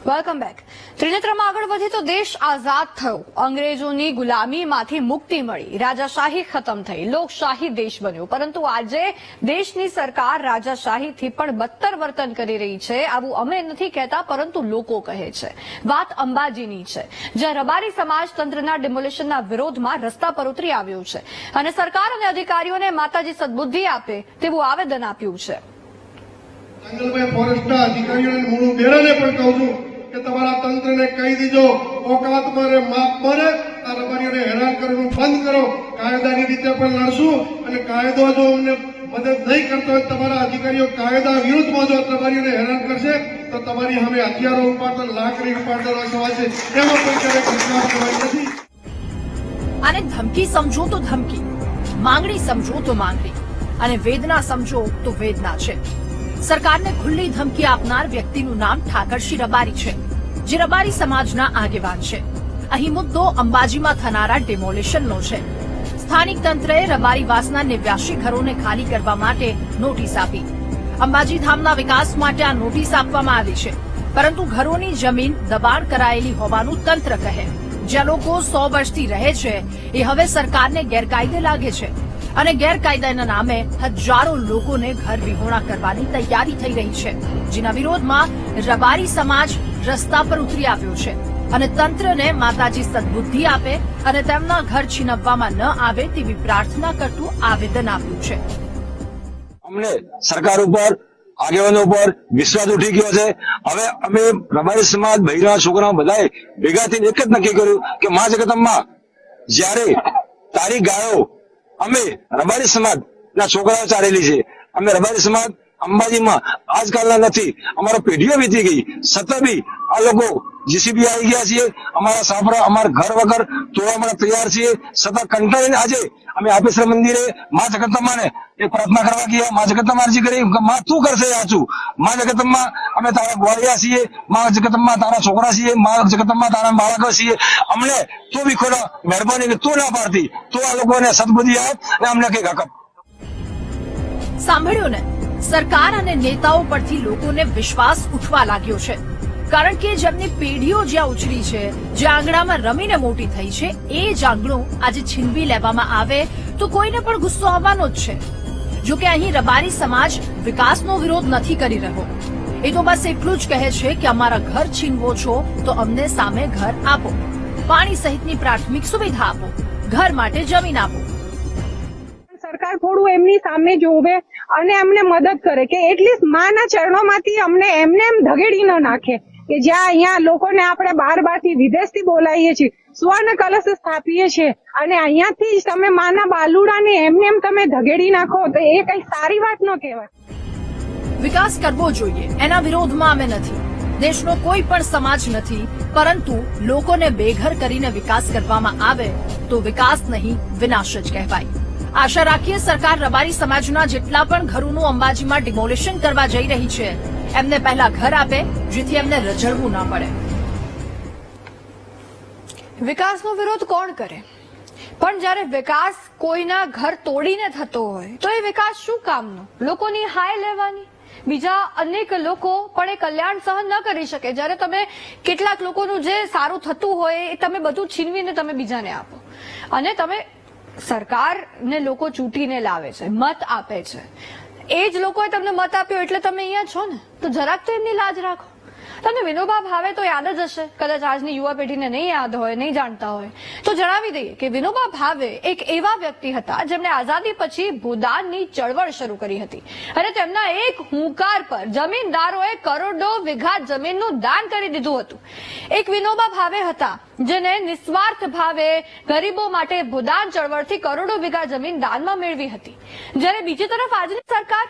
Welcome back. ત્રિનેત્રમાં આગળ વધી તો દેશ આઝાદ થયો, અંગ્રેજોની ગુલામીમાંથી મુક્તિ મળી, રાજાશાહી ખતમ થઈ, લોકશાહી દેશ બન્યો. પરંતુ આજે દેશની સરકાર રાજાશાહીથી પણ બદતર વર્તન કરી રહી છે. આવું અમે નથી કહેતા, પરંતુ લોકો કહે છે. વાત અંબાજીની છે, જ્યાં રબારી સમાજ તંત્રના ડિમોલિશનના વિરોધમાં રસ્તા પર ઉતરી આવ્યો છે અને સરકાર અને અધિકારીઓને માતાજી સદબુદ્ધિ આપે તેવું આવેદન આપ્યું છે. ફોરેસ્ટના અધિકારીઓને મૂળ બેરાને પણ કહું છું કે તમારા તંત્રને કહી દીજો, ઓકાત મારે માપ મારે, આ રબારીઓને હેરાન કરવાનું બંધ કરો. કાયદાની રીતે પણ લડશું અને કાયદો જો અમને મદદ નહીં કરતો હોય, તમારા અધિકારીઓ કાયદા વિરુદ્ધમાં જો રબારીઓને હેરાન કરશે તો તમારી સામે હથિયારો ઉપાડતા લાકડી ઉપાડતા સવાશે. એમાં પણ ક્યારેક વિશ્વાસ કરવાનો નથી. આને ધમકી સમજો તો ધમકી, માંગણી સમજો તો માંગણી અને વેદના સમજો તો વેદના છે. સરકારને ખુલ્લી ધમકી આપનાર વ્યક્તિનું નામ ઠાકરસિંહ રબારી છે, જે રબારી સમાજના આગેવાન છે. અહીં મુદ્દો અંબાજીમાં થનારા ડિમોલિશનનો છે. સ્થાનિક તંત્રએ રબારીવાસના 89 ઘરોને ખાલી કરવા માટે નોટિસ આપી. અંબાજી ધામના વિકાસ માટે આ નોટિસ આપવામાં આવી છે, પરંતુ ઘરોની જમીન દબાણ કરાયેલી હોવાનું તંત્ર કહે. જ્યાં લોકો 100 વર્ષથી રહે છે એ હવે સરકારને ગેરકાયદે લાગે છે અને ગેરકાયદાના નામે હજારો લોકોને ઘર વિહોણા કરવાની તૈયારી થઈ રહી છે, જેના વિરોધમાં રબારી સમાજ રસ્તા પર ઉતરી આવ્યો છે અને તંત્રને માતાજી સદબુદ્ધિ આપે અને તેમના ઘર છીનવવામાં ન આવે તેવી પ્રાર્થના કરતું આવેદન આપ્યું છે. અમને સરકાર ઉપર, આગેવાનો ઉપર વિશ્વાસ ઉઠી ગયો છે. હવે અમે રબારી સમાજ, બૈરા છોકરાઓ બધાએ ભેગા થઈને એક જ નક્કી કર્યું કે મા જગદંબા, જ્યારે તારી ગાયો અમે રબારી સમાજ ના છોકરાઓ ચારેલી છે, અમે રબારી સમાજ અંબાજીમાં આજકાલના નથી, અમારો પેઢીઓ વીતી ગઈ, છતાં બી આ લોકો જીસીબી આવી ગયા છીએ, અમારા સાપરા અમારા ઘર વગર તોડવા માટે તૈયાર છીએ. છતાં કંટાળીને આજે અમે આપેશ્વર મંદિરે મા જગદંબાને એક પ્રાર્થના કરવા ગયા. મા જગદંબા અરજી કરી, મા તું કરશે સાચું. મા જગદંબા, અમે તારા ગોળિયા છીએ, મા જગદંબા તારા છોકરા છીએ, મા જગદંબા તારા બાળકો છીએ, અમને તું બી ખોડા મહેરબાની તું ના પાડતી, તું આ લોકોને સદબુદ્ધિ આપ અને અમને કઈ હકમ. સાંભળ્યું ને, સરકાર અને નેતાઓ પરથી લોકોને વિશ્વાસ ઉઠવા લાગ્યો છે, કારણ કે જેમની પેઢીઓ જ્યાં ઉછરી છે, જે આંગણામાં રમીને મોટી થઈ છે, એ જ આંગણું આજે છીનવી લેવામાં આવે તો કોઈને પણ ગુસ્સો આવવાનો જ છે. જો કે અહીં રબારી સમાજ વિકાસનો વિરોધ નથી કરી રહ્યો, એ તો બસ એટલું જ કહે છે કે અમારા ઘર છીનવો છો તો અમને સામે ઘર આપો, પાણી સહિતની પ્રાથમિક સુવિધા આપો, ઘર માટે જમીન આપો. સરકાર થોડું એમની સામે જોવે અને અમને મદદ કરે કે એટલીસ્ટ માના ચરણોમાંથી અમને એમને એમ ધગેડી ન નાખે કે જ્યાં અહીંયા લોકોને આપણે બાર-બારથી વિદેશથી બોલાવીએ છીએ, સ્વર્ણ કલશ સ્થાપીએ છીએ અને અહીંયાથી જ તમે માના બાલુડાને એમને એમ તમે ધગેડી નાખો તો એ કઈ સારી વાત ન કહેવાય. વિકાસ કરવો જોઈએ, એના વિરોધમાં અમે નથી. દેશનો કોઈ પણ સમાજ નથી, પરંતુ લોકોને બેઘર કરીને વિકાસ કરવામાં આવે તો વિકાસ નહીં, વિનાશ જ કહેવાય. આશા રાખીએ સરકાર રબારી સમાજના જેટલા પણ ઘરોનું અંબાજીમાં ડિમોલિશન કરવા જઈ રહી છે, એમને પહેલા ઘર આપે, જેથી એમને રઝળવું ના પડે. વિકાસનો વિરોધ કોણ કરે? પણ જ્યારે વિકાસ કોઈના ઘર તોડીને થતો હોય તો એ વિકાસ શું કામનો? લોકોની હાય લેવાની? બીજા અનેક લોકો પણ એ કલ્યાણ સહન ન કરી શકે. જ્યારે તમે કેટલાક લોકોનું જે સારું થતું હોય એ તમે બધું છીનવીને તમે બીજાને આપો અને તમે સરકારને લોકો ચૂંટીને લાવે છે, મત આપે છે, એ જ લોકોએ તમને મત આપ્યો એટલે તમે અહીંયા છો ને, તો જરાક તો એમની લાજ રાખો. તમને વિનોબા ભાવે તો યાદ જ હશે, કદાચ આજની યુવા પેઢીને નહીં યાદ હોય, નહીં જાણતા હોય તો જણાવી દઈએ કે વિનોબા ભાવે એક એવા વ્યક્તિ હતા જેમણે આઝાદી પછી ભૂદાનની ચળવળ શરૂ કરી હતી અને તેમના એક હુંકાર પર જમીનદારોએ કરોડો વીઘા જમીનનું દાન કરી દીધું હતું. એક વિનોબા ભાવે હતા જેને નિસ્વાર્થ ભાવે ગરીબો માટે ભૂદાન ચળવળથી કરોડો વીઘા જમીન દાનમાં મેળવી હતી. જ્યારે બીજી તરફ આજની સરકાર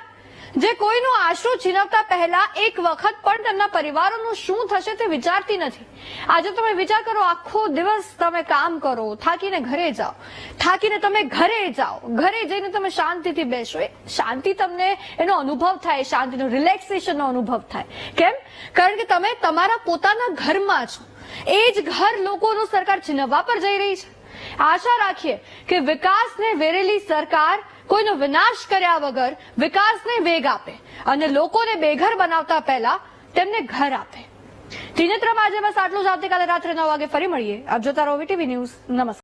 જે કોઈનો આશરો છીનવતા પહેલા એક વખત પણ તેમના પરિવારોનું શું થશે તે વિચારતી નથી. આજે તમે વિચાર કરો, આખો દિવસ તમે કામ કરો, થાકીને ઘરે જાઓ, ઘરે જઈને તમે શાંતિથી બેસો, એ શાંતિ તમને એનો અનુભવ થાય, શાંતિનો રિલેક્સેશનનો અનુભવ થાય. કેમ? કારણ કે તમે તમારા પોતાના ઘરમાં છો, એ જ ઘર લોકોનું સરકાર છીનવવા પર જઈ રહી છે. આશા રાખીએ કે વિકાસને વેરેલી સરકાર કોઈનો વિનાશ કર્યા વગર વિકાસને વેગ આપે અને લોકોને બેઘર બનાવતા પહેલા તેમને ઘર આપે. ત્રિનેત્રમાં આજે બસ આટલું જ. આવતીકાલે રાત્રે 9 વાગે ફરી મળીએ. આપ જોતા રહો વીટીવી ન્યૂઝ. નમસ્કાર.